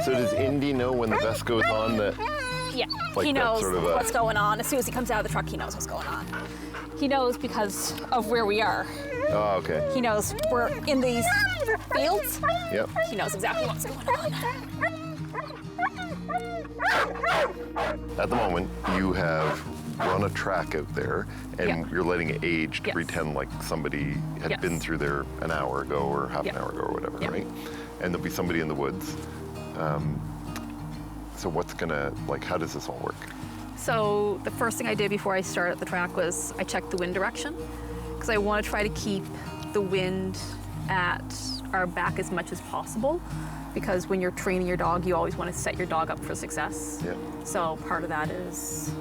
So does Indy know when the vest goes on that? Yeah, Like he knows sort of what's going on. As soon as he comes out of the truck, he knows what's going on. He knows because of where we are. Oh, okay. He knows we're in these fields. Yep. He knows exactly what's going on. At the moment, you have run a track out there, and you're letting it age to pretend like somebody had been through there an hour ago or half an hour ago or whatever, right? And there'll be somebody in the woods. So what's gonna, like, how does this all work? So the first thing I did before I started the track was I checked the wind direction, because I want to try to keep the wind at our back as much as possible, because when you're training your dog, you always want to set your dog up for success. Yeah. So part of that is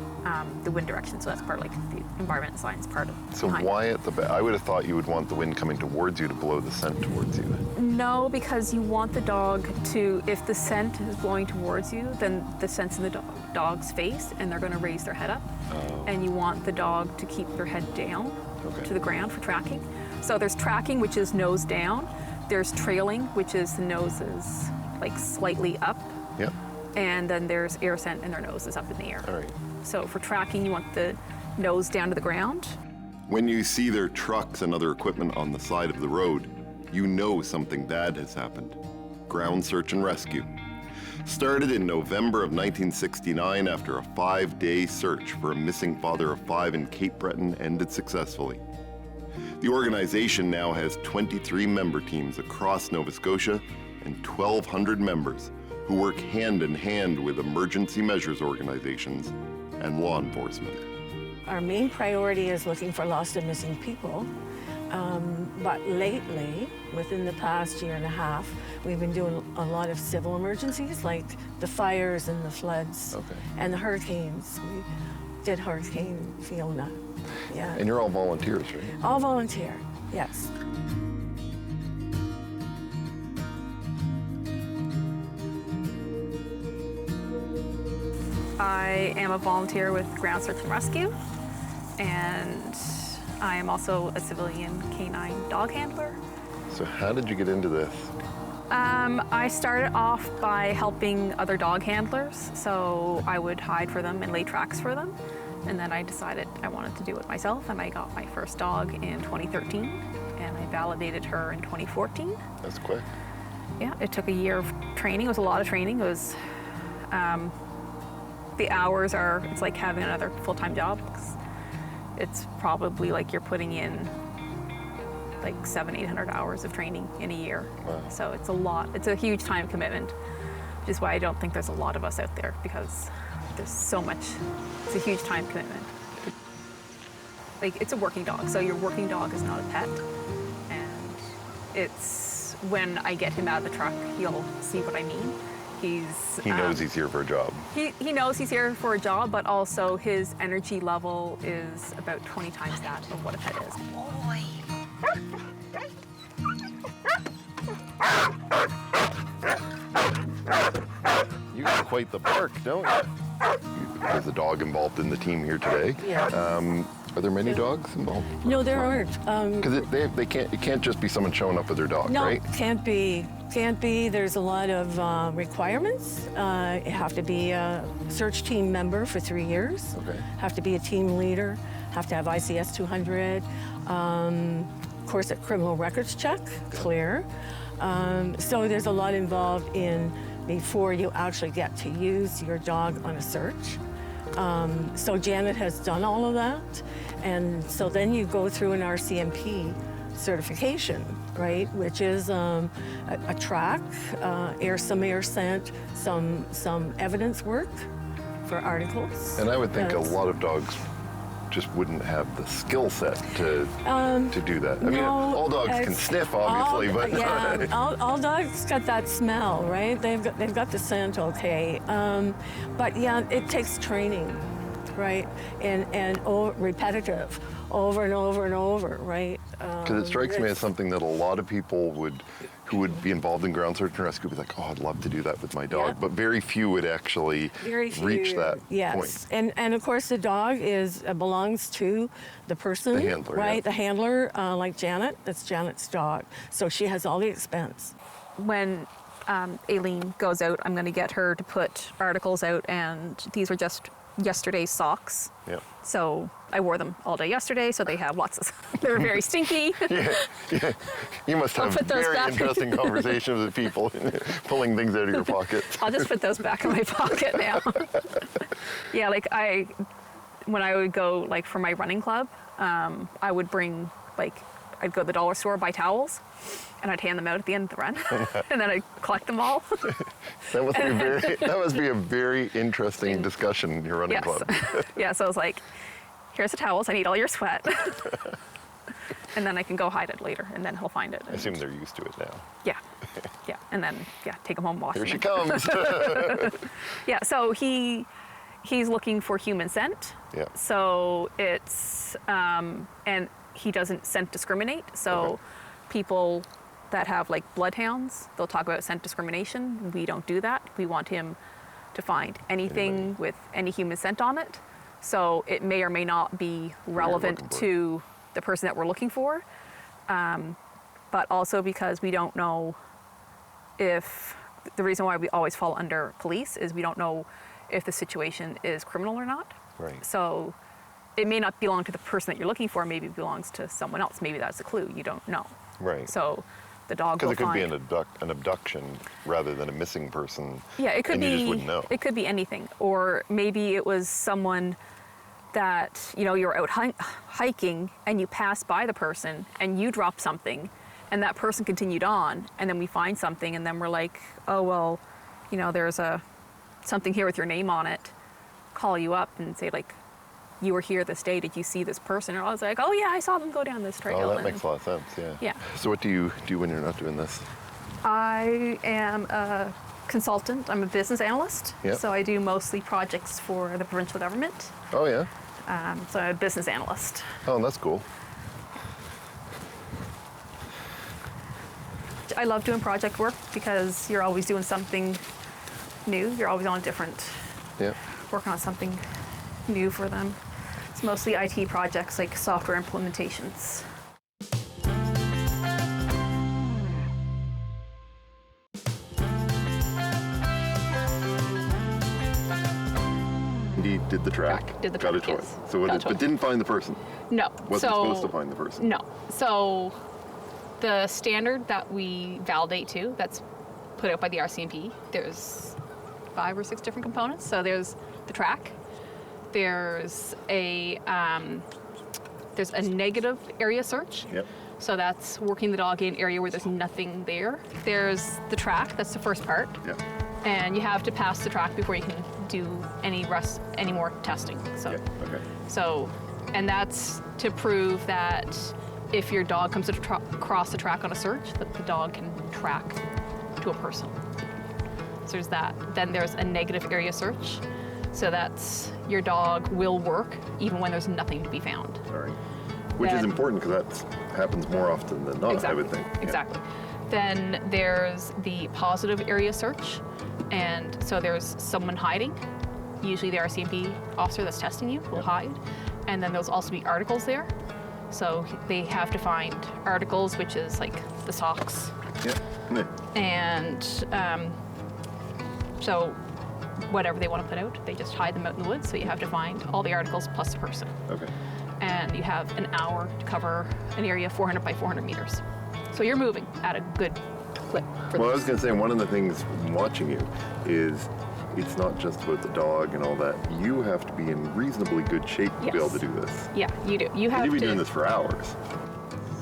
the wind direction. So that's part of, like, the environment science part of. So why at the back? I would have thought you would want the wind coming towards you to blow the scent towards you. No, because you want the dog to, if the scent is blowing towards you, then the scent's in the dog's face, and they're going to raise their head up. Oh. And you want the dog to keep their head down to the ground for tracking. So there's tracking, which is nose down. There's trailing, which is the nose is like slightly up. Yep. And then there's air scent, and their nose is up in the air. All right. So for tracking, you want the nose down to the ground. When you see their trucks and other equipment on the side of the road, you know something bad has happened. Ground search and rescue. Started in November of 1969 after a 5-day search for a missing father of 5 in Cape Breton ended successfully. The organization now has 23 member teams across Nova Scotia and 1,200 members who work hand in hand with emergency measures organizations and law enforcement. Our main priority is looking for lost and missing people. But lately, within the past year and a half, we've been doing a lot of civil emergencies, like the fires and the floods and the hurricanes. We did Hurricane Fiona. Yeah. And you're all volunteers, right? All volunteer, yes. I am a volunteer with Ground Search and Rescue, and I am also a civilian canine dog handler. So how did you get into this? I started off by helping other dog handlers, so I would hide for them and lay tracks for them. And then I decided I wanted to do it myself, and I got my first dog in 2013, and I validated her in 2014. That's quick. Yeah, it took a year of training. It was a lot of training. It was, the hours are, it's like having another full-time job. It's probably like you're putting in like 700-800 hours of training in a year. Wow. So it's a lot. It's a huge time commitment, which is why I don't think there's a lot of us out there, because there's so much. It's a huge time commitment. Like, it's a working dog, so your working dog is not a pet. And it's, when I get him out of the truck, he'll see what I mean. He knows he's here for a job. He knows he's here for a job, but also his energy level is about 20 times that of what a pet is. Boy. You got quite the bark, don't you? There's a dog involved in the team here today. Yeah. Are there many dogs involved? No, there aren't. Because it can't just be someone showing up with their dog, right? No, can't be. Can't be. There's a lot of requirements. You have to be a search team member for 3 years. Okay. Have to be a team leader. Have to have ICS 200. Of course, a criminal records check, clear. So there's a lot involved in before you actually get to use your dog on a search. So Janet has done all of that. And so then you go through an RCMP certification, right? Which is a track, some air scent, some evidence work for articles. And I would think a lot of dogs just wouldn't have the skill set to do that. I mean, all dogs can sniff, obviously, but yeah, all dogs got that smell, right? They've got the scent, okay. But yeah, it takes training, right? And repetitive, over and over and over, right? Because it strikes me as something that a lot of people who would be involved in ground search and rescue would be like, oh, I'd love to do that with my dog. Yeah. But very few would actually reach that yes. point. And of course the dog belongs to the person, the handler, right? Yeah. The handler, like Janet, that's Janet's dog. So she has all the expense. When Aileen goes out, I'm going to get her to put articles out, and these were just yesterday's socks. Yeah. So I wore them all day yesterday, so they have lots of, they were very stinky. Yeah. You must have put those very back. interesting conversations with people pulling things out of your pockets. I'll just put those back in my pocket now. Yeah, like when I would go like for my running club, I would bring I'd go to the dollar store, buy towels, and I'd hand them out at the end of the run, and then I'd collect them all. That must be a very interesting discussion in your running club. Yeah, so I was like, here's the towels, I need all your sweat. And then I can go hide it later, and then he'll find it. I assume they're used to it now. Yeah, and then take them home, wash them. Here she comes. Yeah, so he's looking for human scent. Yeah. So it's, and he doesn't scent discriminate. So people that have like bloodhounds, they'll talk about scent discrimination. We don't do that. We want him to find anything with any human scent on it. So it may or may not be relevant to the person that we're looking for. But also because we don't know if, the reason why we always fall under police is we don't know if the situation is criminal or not. Right. So it may not belong to the person that you're looking for, maybe it belongs to someone else. Maybe that's a clue, you don't know. Right. So the dog will Because it could find... be an abduction rather than a missing person. Yeah, it could and be... you just wouldn't know. It could be anything. Or maybe it was someone that, you're out hiking and you pass by the person and you drop something and that person continued on, and then we find something and then we're like, oh, well, there's something here with your name on it. Call you up and say, like, you were here this day, did you see this person? Or I was like, oh yeah, I saw them go down this trail. Oh, that makes a lot of sense, yeah. Yeah. So what do you do when you're not doing this? I am a consultant. I'm a business analyst. Yeah. So I do mostly projects for the provincial government. Oh, yeah? So I'm a business analyst. Oh, that's cool. I love doing project work because you're always doing something new. You're always on a different, working on something new for them. It's mostly IT projects like software implementations. Indeed, did the track. Did the got track, a toy. yes. So what Got a is, toy. but didn't find the person. No. Wasn't supposed to find the person. No. So the standard that we validate to, that's put out by the RCMP, there's 5 or 6 different components. So there's the track. There's a negative area search. Yep. So that's working the dog in an area where there's nothing there. There's the track, that's the first part. Yeah. And you have to pass the track before you can do any more testing. So, Yeah. Okay. so, and that's to prove that if your dog comes across the track on a search, that the dog can track to a person. So there's that. Then there's a negative area search. So that's your dog will work even when there's nothing to be found. All right. Which is important because that happens more often than not, I would think. Yeah. Exactly. Then there's the positive area search. And so there's someone hiding. Usually the RCMP officer that's testing you will hide. And then there'll also be articles there. So they have to find articles, which is like the socks. Yeah. And so whatever they want to put out, they just hide them out in the woods. So you have to find all the articles plus the person. Okay. And you have an hour to cover an area 400 by 400 meters. So you're moving at a good clip. Well, I was going to say, one of the things watching you is it's not just about the dog and all that. You have to be in reasonably good shape to be able to do this. Yeah, you do. You have You'd be to. doing this for hours.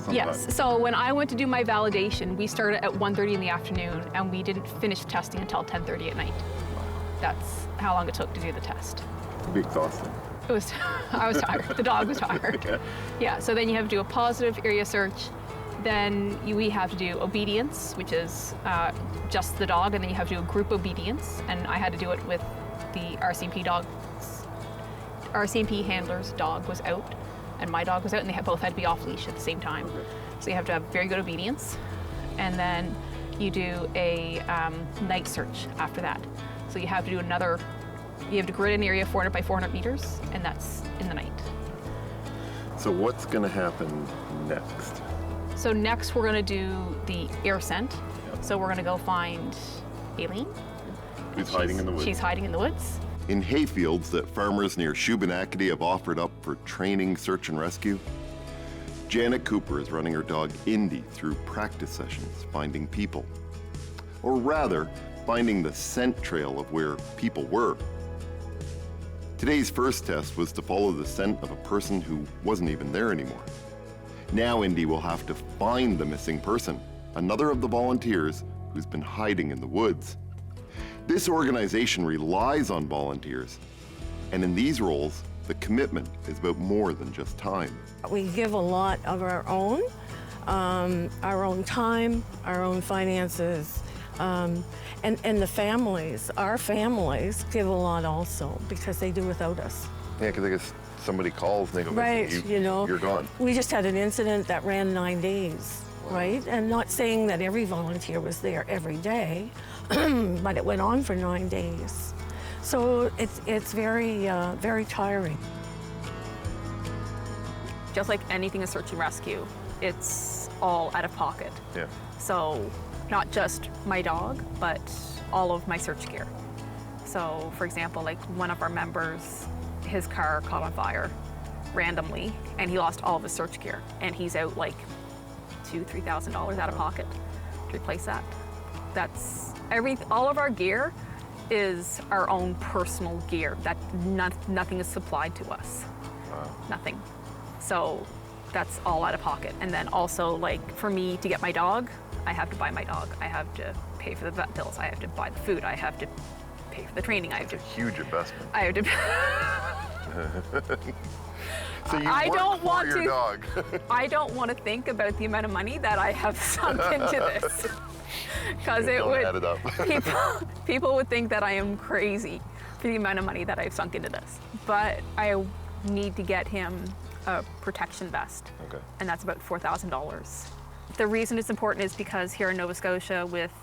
Sometimes. Yes. So when I went to do my validation, we started at 1:30 in the afternoon, and we didn't finish testing until 10:30 at night. That's how long it took to do the test. It'd be exhausting. It was. I was tired. The dog was tired. Yeah. Yeah. So then you have to do a positive area search. Then we have to do obedience, which is just the dog, and then you have to do a group obedience. And I had to do it with the RCMP dog. RCMP handler's dog was out, and my dog was out, and they both had to be off leash at the same time. Okay. So you have to have very good obedience. And then you do a night search after that. So you have to do you have to grid an area 400 by 400 meters, and that's in the night. So what's going to happen next? So next we're going to do the air scent. So we're gonna go find Aileen. Who's hiding in the woods. She's hiding in the woods. In hayfields that farmers near Shubenacadie have offered up for training, search, and rescue, Janet Cooper is running her dog Indy through practice sessions, finding people. Or rather, finding the scent trail of where people were. Today's first test was to follow the scent of a person who wasn't even there anymore. Now Indy will have to find the missing person, another of the volunteers who's been hiding in the woods. This organization relies on volunteers, and in these roles, the commitment is about more than just time. We give a lot of our own time, our own finances, and the families, our families give a lot also because they do without us. Yeah, because I guess somebody calls and they go, Right, you're gone. We just had an incident that ran 9 days, right? And not saying that every volunteer was there every day, but it went on for 9 days. So it's very, very tiring. Just like anything in search and rescue, it's all out of pocket. Yeah. So not just my dog, but all of my search gear. So for example, like one of our members, his car caught on fire randomly and he lost all of his search gear and he's out like $2,000-3,000 out of pocket to replace that. That's all of our gear is our own personal gear that nothing is supplied to us. Wow. Nothing. So that's all out of pocket. And then also like for me to get my dog, I have to buy my dog. I have to pay for the vet bills. I have to buy the food. I have to pay for the training. I have to. Huge investment. I have to. So you I work don't for want your to. dog. I don't want to think about the amount of money that I have sunk into this, because it Don't would. add it up. People would think that I am crazy for the amount of money that I've sunk into this. But I need to get him a protection vest, Okay. and that's about $4,000. The reason it's important is because here in Nova Scotia, with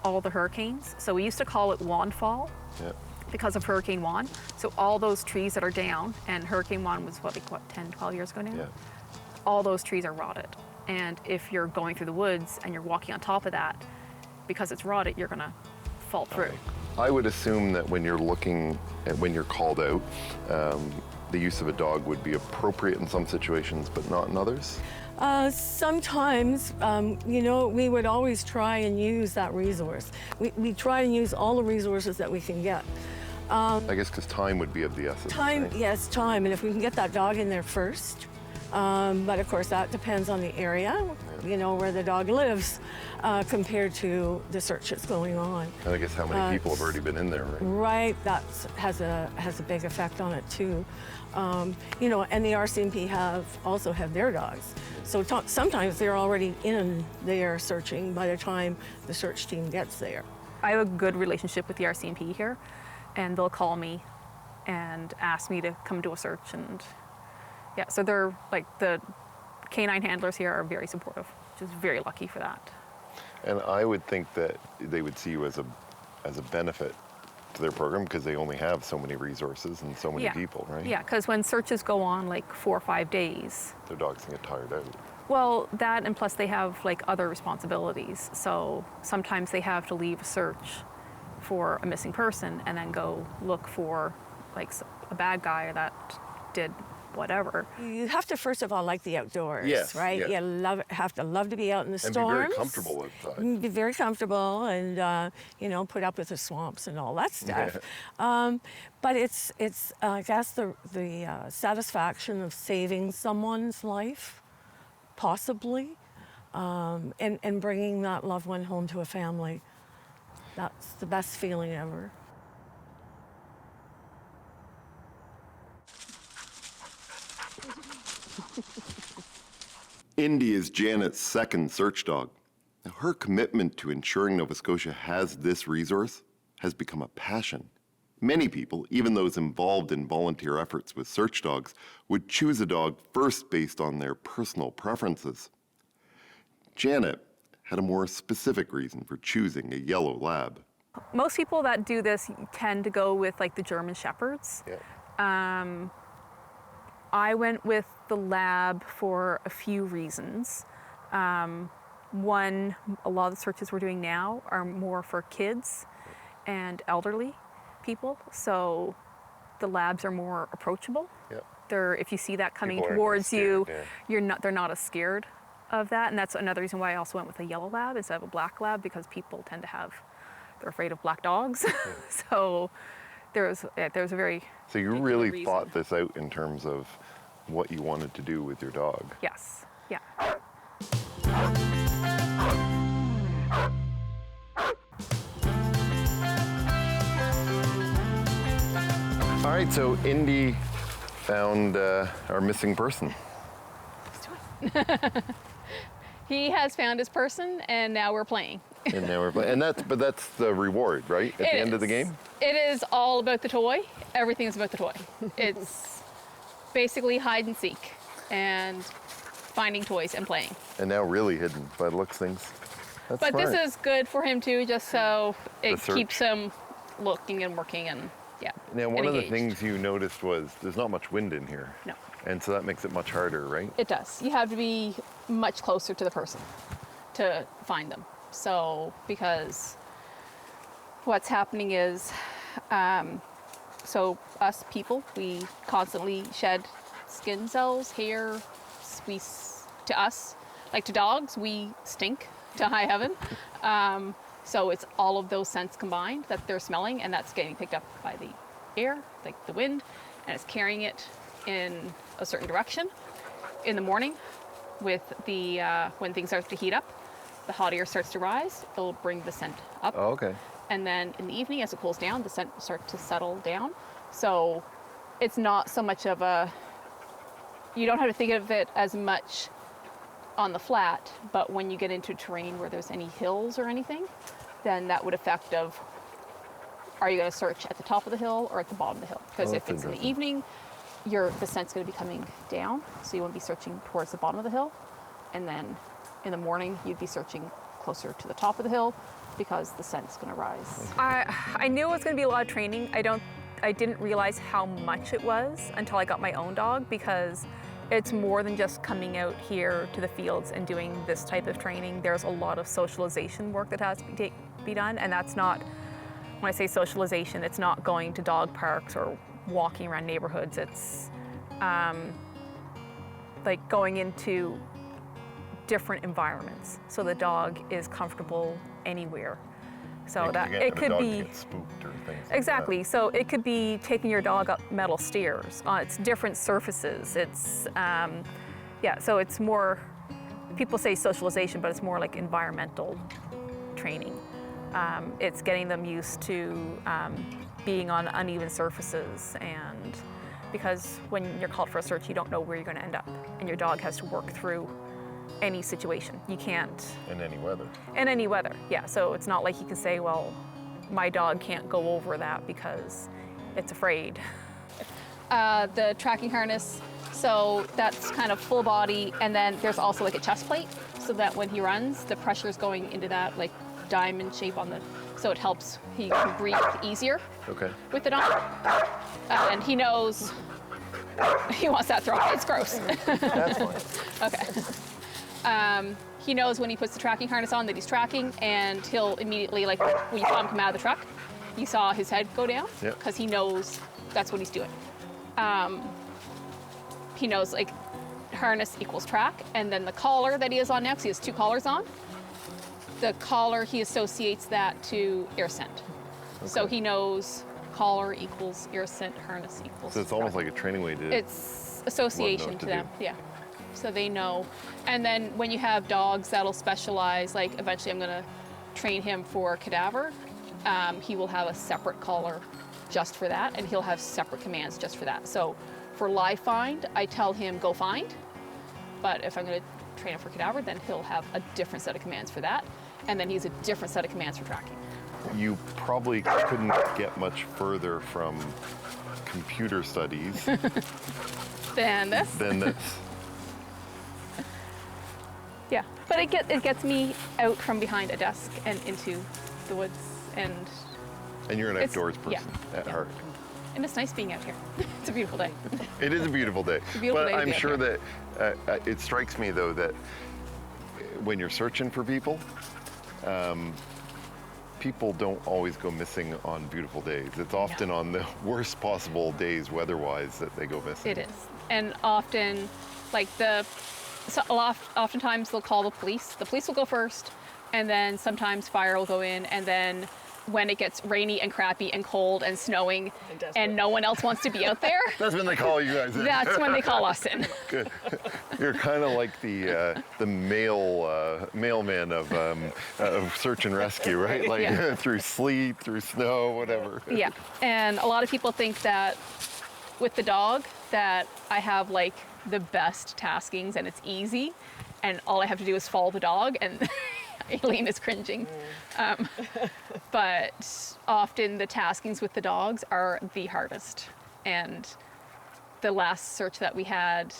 all the hurricanes, so we used to call it wandfall. Yeah. Because of Hurricane Juan. So all those trees that are down, and Hurricane Juan was 10, 12 years ago now? Yeah. All those trees are rotted. And if you're going through the woods and you're walking on top of that, because it's rotted, you're gonna fall through. I would assume that when you're called out, the use of a dog would be appropriate in some situations, but not in others? Sometimes, we would always try and use that resource. We try and use all the resources that we can get. I guess because time would be of the essence. Time, right? yes, time, and if we can get that dog in there first. But of course, that depends on the area, where the dog lives, compared to the search that's going on. And I guess how many people have already been in there, right? Right, that has a big effect on it too. And the RCMP also have their dogs. So sometimes they're already in there searching by the time the search team gets there. I have a good relationship with the RCMP here, and they'll call me and ask me to come do a search. And yeah, so they're like, the canine handlers here are very supportive, which is very lucky for that. And I would think that they would see you as a benefit to their program because they only have so many resources and so many people, right? Yeah, because when searches go on like 4 or 5 days, Their dogs can get tired out. well, that, and plus they have like other responsibilities. So sometimes they have to leave a search for a missing person and then go look for like a bad guy that did whatever. You have to first of all like the outdoors, Yes, right? yeah. You have to love to be out in the And storms. be very comfortable outside. Be very comfortable and put up with the swamps and all that stuff. But it's I guess the satisfaction of saving someone's life, possibly, and bringing that loved one home to a family. That's the best feeling ever. Indy is Janet's second search dog. Now, her commitment to ensuring Nova Scotia has this resource has become a passion. Many people, even those involved in volunteer efforts with search dogs, would choose a dog first based on their personal preferences. Janet had a more specific reason for choosing a yellow lab. Most people that do this tend to go with like the German Shepherds. Yeah. I went with the lab for a few reasons. A lot of the searches we're doing now are more for kids and elderly people, so the labs are more approachable. Yep. If you see that coming People aren't towards scared, you, yeah. they're not as scared of that, and that's another reason why I also went with a yellow lab instead of a black lab, because people tend to they're afraid of black dogs. So there's a very So you particular really reason. thought this out in terms of what you wanted to do with your dog. Yes, yeah. All right, so Indy found our missing person. He has found his person, and now we're playing. And now we're playing. But that's the reward, right? At the end of the game? It is all about the toy. Everything is about the toy. It's basically hide and seek and finding toys and playing. And now really hidden by the looks of things. That's But smart. this is good for him too, just so it search. keeps him looking and working and yeah. Now, one and of the engaged. things you noticed was there's not much wind in here. No. And so that makes it much harder, right? It does. You have to be much closer to the person to find them. So, because what's happening is, so us people, we constantly shed skin cells, hair. To us, like to dogs, we stink to high heaven. So it's all of those scents combined that they're smelling, and that's getting picked up by the air, like the wind, and it's carrying it in a certain direction. In the morning, with the when things start to heat up, the hot air starts to rise. It'll bring the scent up. Oh, okay. And then in the evening, as it cools down, the scent will start to settle down. So it's not so much of you don't have to think of it as much on the flat, but when you get into terrain where there's any hills or anything, then that would affect of, are you going to search at the top of the hill or at the bottom of the hill? Because if it's in the evening, the scent's going to be coming down, so you want to be searching towards the bottom of the hill, and then in the morning you'd be searching closer to the top of the hill because the scent's going to rise. I knew it was going to be a lot of training. I didn't realize how much it was until I got my own dog, because it's more than just coming out here to the fields and doing this type of training. There's a lot of socialization work that has to be done, and that's not, when I say socialization, it's not going to dog parks or walking around neighborhoods. It's like going into different environments so the dog is comfortable anywhere. So that it could be spooked or things. exactly. So it could be taking your dog up metal stairs. It's different surfaces. It's so it's more. People say socialization, but it's more like environmental training. It's getting them used to being on uneven surfaces, and because when you're called for a search, you don't know where you're going to end up, and your dog has to work through any situation. You can't. In any weather. In any weather, yeah. So it's not like you can say, well, my dog can't go over that because it's afraid. The tracking harness, so that's kind of full body, and then there's also like a chest plate, so that when he runs, the pressure is going into that like diamond shape on so it helps he can breathe easier. Okay. With it on. And he knows he wants that throw. It's gross. That's fine. Okay. He knows when he puts the tracking harness on that he's tracking, and he'll immediately, like when you saw him come out of the truck, you saw his head go down because he knows that's what he's doing. He knows like harness equals track, and then the collar that he has on now, because he has two collars on, the collar, he associates that to air scent. Okay. So he knows collar equals air scent, harness equals So it's almost like a training way to... It's association to them, yeah. So they know. And then when you have dogs that'll specialize, like eventually I'm gonna train him for cadaver, he will have a separate collar just for that, and he'll have separate commands just for that. So for live find, I tell him go find, but if I'm gonna train him for cadaver, then he'll have a different set of commands for that, and then he's a different set of commands for tracking. You probably couldn't get much further from computer studies Than this. than this. Yeah, but it gets me out from behind a desk and into the woods, and you're an outdoors person at heart. And it's nice being out here. It's a beautiful day. It is a beautiful day. a beautiful but day to I'm be out sure that it strikes me though that when you're searching for people, people don't always go missing on beautiful days. It's often on the worst possible days weather-wise that they go missing. It is. And often, like oftentimes they'll call the police. The police will go first, and then sometimes fire will go in, and then when it gets rainy and crappy and cold and snowing and no one else wants to be out there, That's when they call you guys in. that's when they call us in. Good. You're kind of like the mailman of search and rescue, right? Like Yeah. through sleet, through snow, whatever. Yeah, and a lot of people think that with the dog that I have like the best taskings and it's easy and all I have to do is follow the dog, and Aileen is cringing. But often the taskings with the dogs are the hardest. And the last search that we had,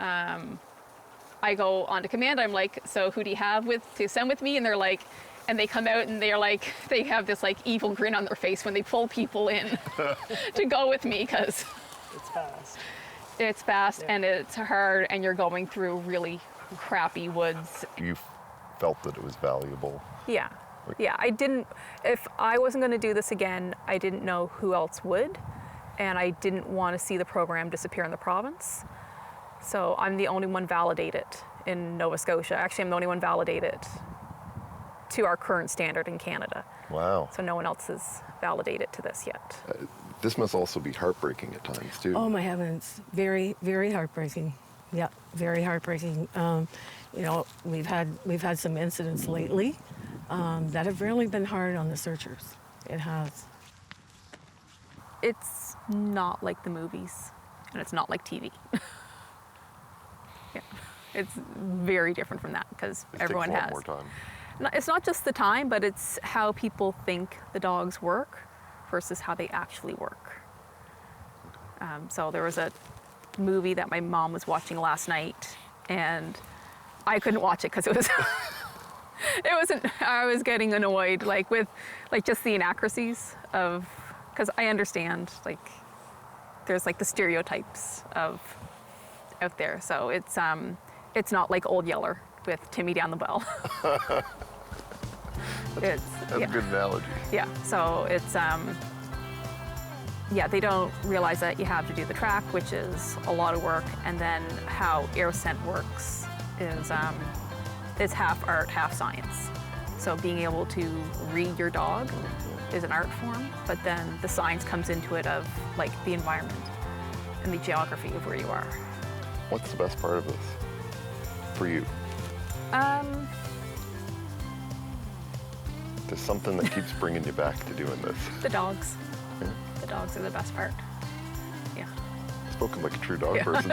I go on to command, I'm like, so who do you have to send with me? And they're like, and they come out and they're like, they have this like evil grin on their face when they pull people in to go with me, because It's fast. it's fast and it's hard and you're going through really crappy woods. You felt that it was valuable. Yeah. Yeah, if I wasn't going to do this again, I didn't know who else would, and I didn't want to see the program disappear in the province. So I'm the only one validated in Nova Scotia. Actually, I'm the only one validated to our current standard in Canada. Wow. So no one else is validated to this yet. This must also be heartbreaking at times, too. Oh my heavens, very, very heartbreaking. Yeah, very heartbreaking. You know, we've had some incidents lately that have really been hard on the searchers. It has. It's not like the movies, and it's not like TV. Yeah, it's very different from that because everyone takes a has. lot more time. It's not just the time, but it's how people think the dogs work versus how they actually work. So there was a movie that my mom was watching last night, and I couldn't watch it because it was I was getting annoyed with just the inaccuracies of, because I understand there's the stereotypes of out there. So it's not like Old Yeller with Timmy down the well. That's a good analogy. Yeah, so it's, they don't realize that you have to do the track, which is a lot of work, and then how air scent works is it's half art, half science. So being able to read your dog is an art form, but then the science comes into it of the environment and the geography of where you are. What's the best part of this for you? There's something that keeps bringing you back to doing this. The dogs. Yeah. The dogs are the best part. Yeah. Spoken like a true dog Yeah. person.